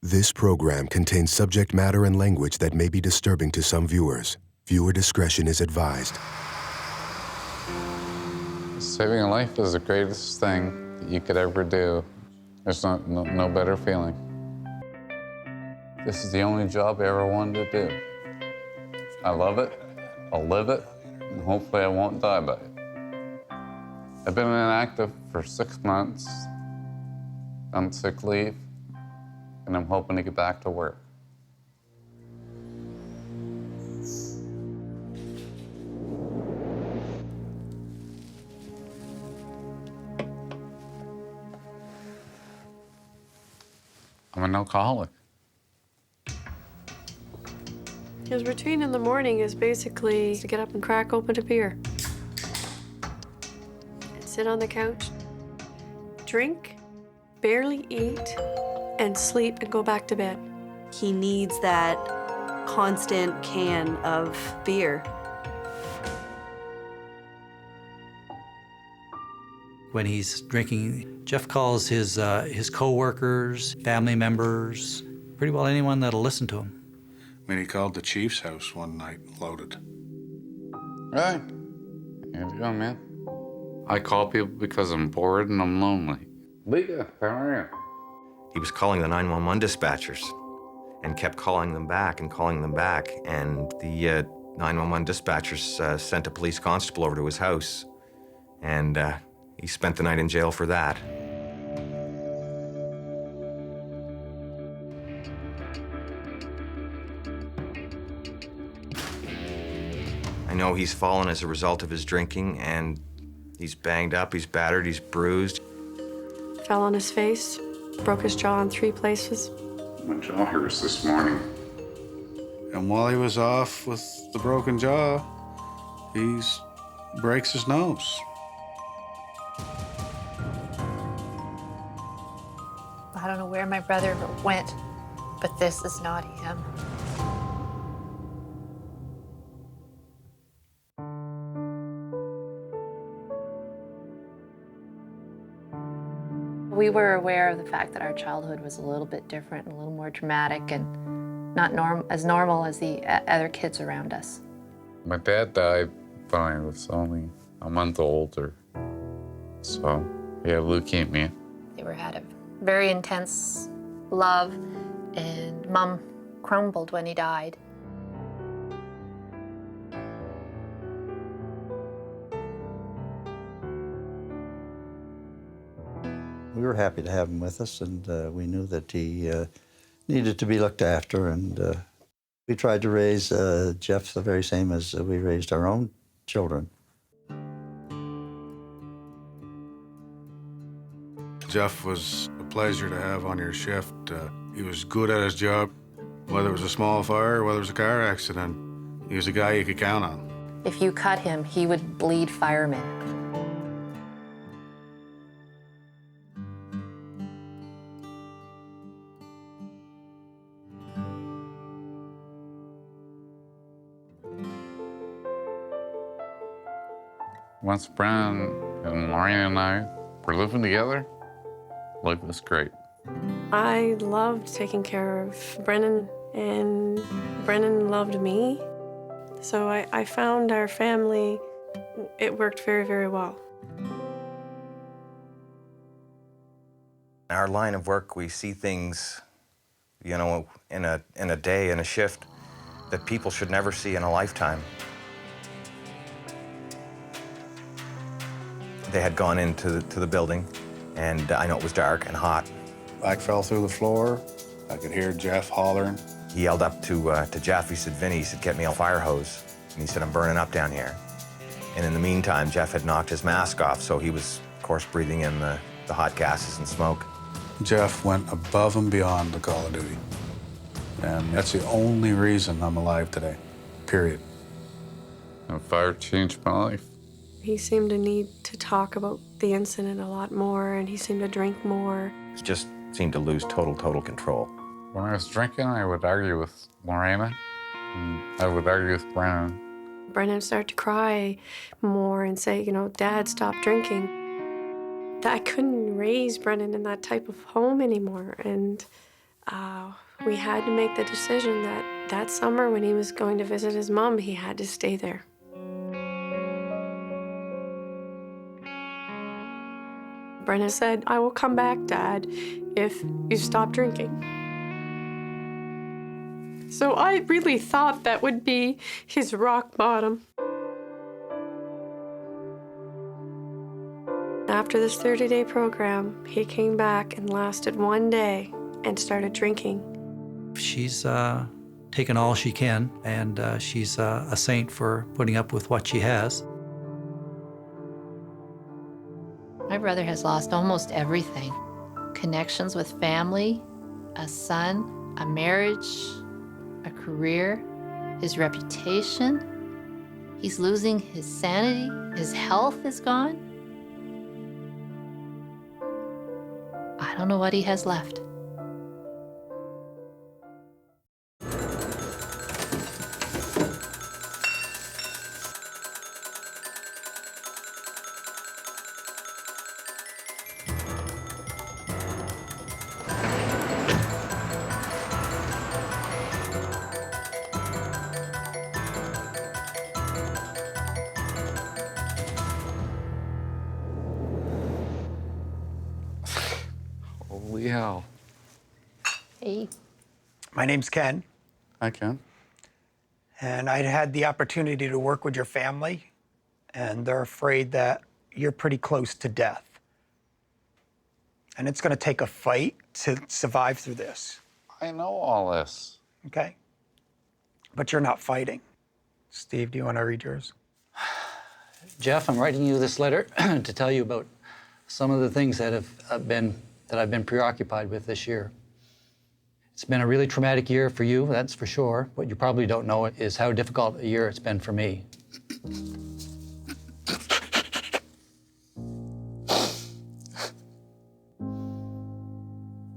This program contains subject matter and language that may be disturbing to some viewers. Viewer discretion is advised. Saving a life is the greatest thing that you could ever do. There's no better feeling. This is the only job I ever wanted to do. I love it, I'll live it, and hopefully I won't die by it. I've been inactive for 6 months, on sick leave, and I'm hoping to get back to work. I'm an alcoholic. His routine in the morning is basically to get up and crack open a beer. And sit on the couch, drink, barely eat, and sleep and go back to bed. He needs that constant can of beer. When he's drinking, Jeff calls his co-workers, family members, pretty well anyone that'll listen to him. When he called the chief's house one night, loaded. Hey, how's it going, man? I call people because I'm bored and I'm lonely. Leah, how are you? He was calling the 911 dispatchers and kept calling them back and calling them back. And the 911 dispatchers sent a police constable over to his house. And he spent the night in jail for that. I know he's fallen as a result of his drinking, and he's banged up, he's battered, he's bruised. Fell on his face, broke his jaw in 3 places. My jaw hurts this morning. And while he was off with the broken jaw, he breaks his nose. I don't know where my brother went, but this is not him. We were aware of the fact that our childhood was a little bit different and a little more dramatic and not as normal as the other kids around us. My dad died when I was only a month older. So, he had leukemia. They had a very intense love, and Mom crumbled when he died. We were happy to have him with us, and we knew that he needed to be looked after, and we tried to raise Jeff the very same as we raised our own children. Jeff was a pleasure to have on your shift. He was good at his job, whether it was a small fire or whether it was a car accident. He was a guy you could count on. If you cut him, he would bleed firemen. Once Brennan and Lorraine and I were living together, life was great. I loved taking care of Brennan, and Brennan loved me. So I found our family, it worked very, very well. In our line of work, we see things, you know, in a day, in a shift, that people should never see in a lifetime. They had gone into the building, and I know it was dark and hot. I fell through the floor. I could hear Jeff hollering. He yelled up to Jeff, he said, "Vinny," he said, "get me a fire hose." And he said, "I'm burning up down here." And in the meantime, Jeff had knocked his mask off, so he was, of course, breathing in the hot gases and smoke. Jeff went above and beyond the call of duty. And that's the only reason I'm alive today, period. And fire changed my life. He seemed to need to talk about the incident a lot more, and he seemed to drink more. He just seemed to lose total control. When I was drinking, I would argue with Lorena, and I would argue with Brennan. Brennan started to cry more and say, you know, "Dad, stop drinking." I couldn't raise Brennan in that type of home anymore, and we had to make the decision that that summer when he was going to visit his mom, he had to stay there. Brenna said, "I will come back, Dad, if you stop drinking." So I really thought that would be his rock bottom. After this 30-day program, he came back and lasted 1 day and started drinking. She's taken all she can, and she's a saint for putting up with what she has. My brother has lost almost everything. Connections with family, a son, a marriage, a career, his reputation. He's losing his sanity. His health is gone. I don't know what he has left. Holy hell. Hey. My name's Ken, I can. and I'd had the opportunity to work with your family, and they're afraid that you're pretty close to death. And it's going to take a fight to survive through this, I know all this. okay? But you're not fighting. Steve, do you want to read yours? Jeff, I'm writing you this letter to tell you about some of the things that I've been preoccupied with this year. It's been a really traumatic year for you, that's for sure. What you probably don't know is how difficult a year it's been for me.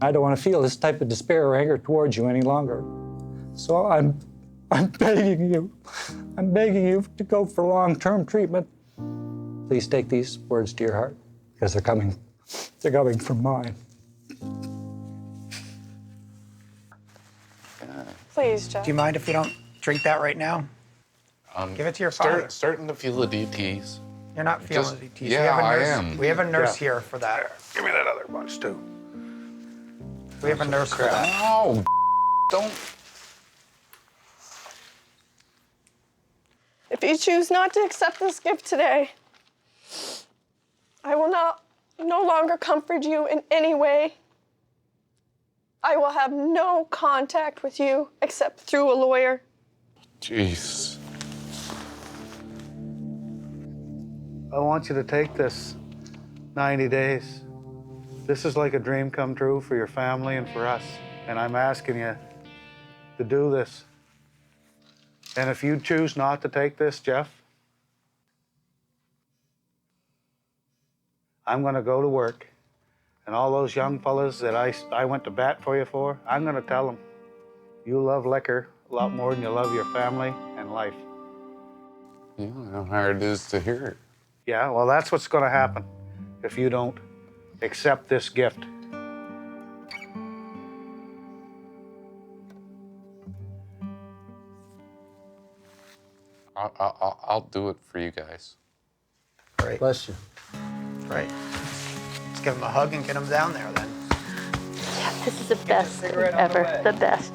I don't want to feel this type of despair or anger towards you any longer. So I'm begging you to go for long-term treatment. Please take these words to your heart, because they're coming from mine. Please, Jeff. Do you mind if you don't drink that right now? Give it to your father. Starting to feel the DTs. You're not feeling Just- it. yeah, I am. We have a nurse Yeah. here for that. Give me that other bunch, too. We have a nurse for that. No, don't. If you choose not to accept this gift today, I will no longer comfort you in any way. I will have no contact with you except through a lawyer. Jeez. I want you to take this 90 days. This is like a dream come true for your family and for us. And I'm asking you to do this. And if you choose not to take this, Jeff, I'm going to go to work. And all those young fellas that I went to bat for you for, I'm going to tell them, you love liquor a lot more than you love your family and life. Yeah, how hard it is to hear it. Yeah, well, that's what's going to happen if you don't accept this gift. I'll do it for you guys. Great. Bless you. Right. Let's give him a hug and get him down there then. This is the best ever. The best.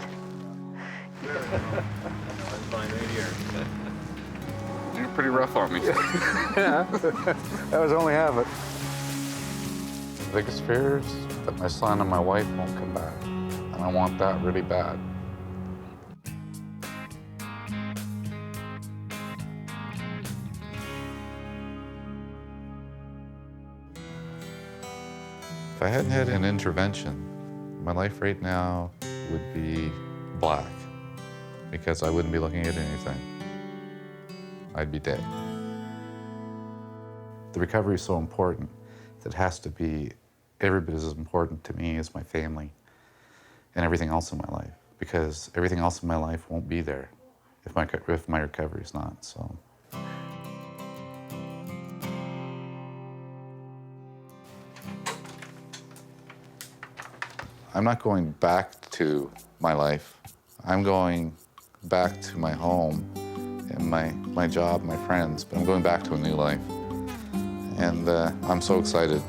You're pretty rough on me. That was only half it. The biggest fear is that my son and my wife won't come back. And I want that really bad. If I hadn't had an intervention, my life right now would be black because I wouldn't be looking at anything. I'd be dead. The recovery is so important that it has to be every bit as important to me as my family and everything else in my life, because everything else in my life won't be there if my recovery is not. So. I'm not going back to my life. I'm going back to my home and my job, my friends, but I'm going back to a new life. And I'm so excited.